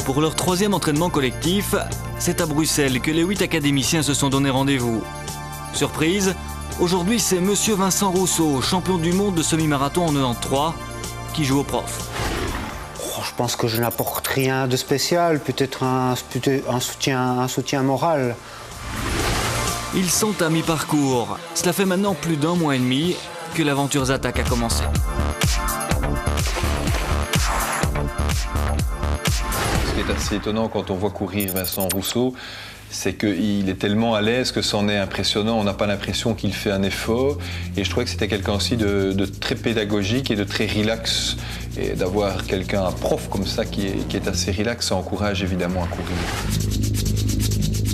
Pour leur troisième entraînement collectif, c'est à Bruxelles que les 8 académiciens se sont donné rendez-vous. Surprise, aujourd'hui c'est Monsieur Vincent Rousseau, champion du monde de semi-marathon en 93, qui joue au prof. Je pense que je n'apporte rien de spécial, peut-être un soutien moral. Ils sont à mi-parcours. Cela fait maintenant plus d'1 mois et demi que l'aventure Zatak a commencé. Ce qui est assez étonnant quand on voit courir Vincent Rousseau, c'est qu'il est tellement à l'aise que c'en est impressionnant. On n'a pas l'impression qu'il fait un effort. Et je trouvais que c'était quelqu'un aussi de très pédagogique et de très relax. Et d'avoir quelqu'un, un prof comme ça, qui est assez relax, ça encourage évidemment à courir.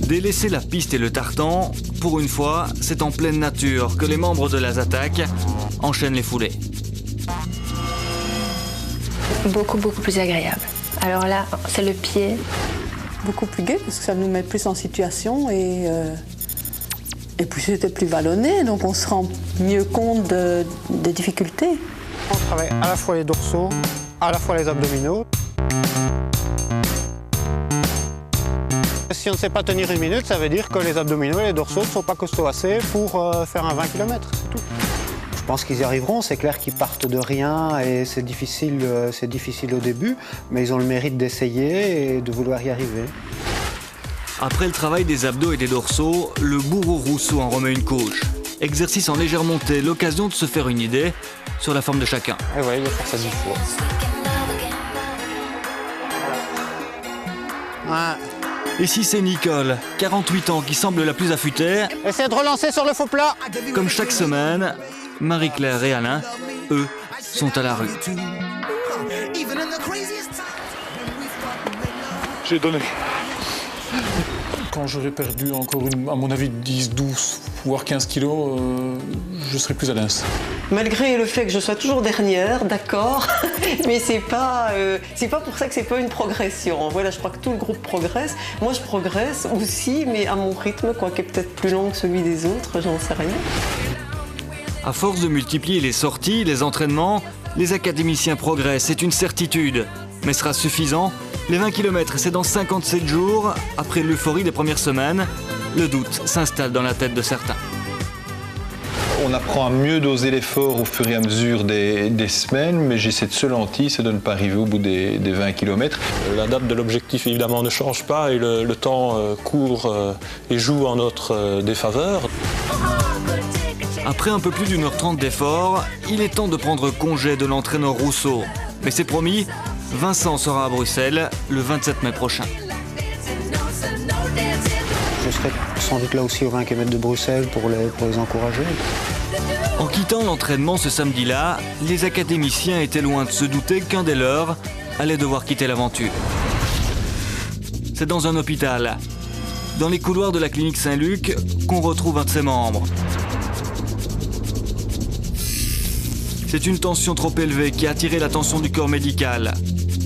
Délaisser la piste et le tartan, pour une fois, c'est en pleine nature que les membres de la Zatak enchaînent les foulées. Beaucoup plus agréable. Alors là, c'est le pied. Beaucoup plus gai parce que ça nous met plus en situation et puis c'était plus vallonné, donc on se rend mieux compte des difficultés. On travaille à la fois les dorsaux, à la fois les abdominaux. Si on ne sait pas tenir 1 minute, ça veut dire que les abdominaux et les dorsaux ne sont pas costauds assez pour faire un 20 km, c'est tout. Je pense qu'ils y arriveront, c'est clair qu'ils partent de rien et c'est difficile au début, mais ils ont le mérite d'essayer et de vouloir y arriver. Après le travail des abdos et des dorsaux, le bourreau Rousseau en remet une couche. Exercice en légère montée, l'occasion de se faire une idée sur la forme de chacun. Et oui, il va faire ça 10 fois. Ouais. Ici c'est Nicole, 48 ans, qui semble la plus affûtée. Essayez de relancer sur le faux plat. Comme chaque semaine, Marie-Claire et Alain, eux, sont à la rue. J'ai donné. Quand j'aurais perdu encore, à mon avis, 10, 12, voire 15 kilos, je serais plus à l'aise. Malgré le fait que je sois toujours dernière, d'accord, mais c'est pas pour ça que c'est pas une progression. Voilà, je crois que tout le groupe progresse. Moi, je progresse aussi, mais à mon rythme, quoi, qui est peut-être plus long que celui des autres, j'en sais rien. À force de multiplier les sorties, les entraînements, les académiciens progressent, c'est une certitude. Mais sera suffisant? Les 20 km, c'est dans 57 jours. Après l'euphorie des premières semaines, le doute s'installe dans la tête de certains. On apprend à mieux doser l'effort au fur et à mesure des semaines, mais j'ai cette seule hantise, c'est de ne pas arriver au bout des 20 km. La date de l'objectif, évidemment, ne change pas et le temps court et joue en notre défaveur. Après un peu plus d'1h30 d'effort, il est temps de prendre congé de l'entraîneur Rousseau. Mais c'est promis, Vincent sera à Bruxelles le 27 mai prochain. Je serai sans doute là aussi aux 20 km de Bruxelles pour les encourager. En quittant l'entraînement ce samedi-là, les académiciens étaient loin de se douter qu'un des leurs allait devoir quitter l'aventure. C'est dans un hôpital, dans les couloirs de la clinique Saint-Luc, qu'on retrouve un de ses membres. C'est une tension trop élevée qui a attiré l'attention du corps médical.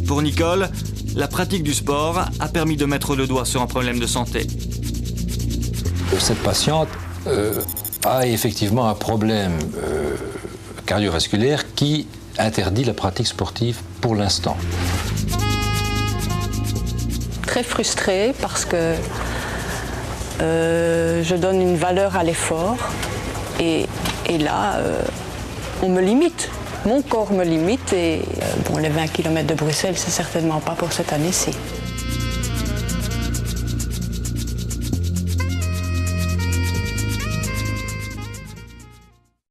Pour Nicole, la pratique du sport a permis de mettre le doigt sur un problème de santé. Cette patiente a effectivement un problème cardiovasculaire qui interdit la pratique sportive pour l'instant. Très frustrée parce que je donne une valeur à l'effort et là, on me limite. Mon corps me limite et les 20 km de Bruxelles, c'est certainement pas pour cette année-ci.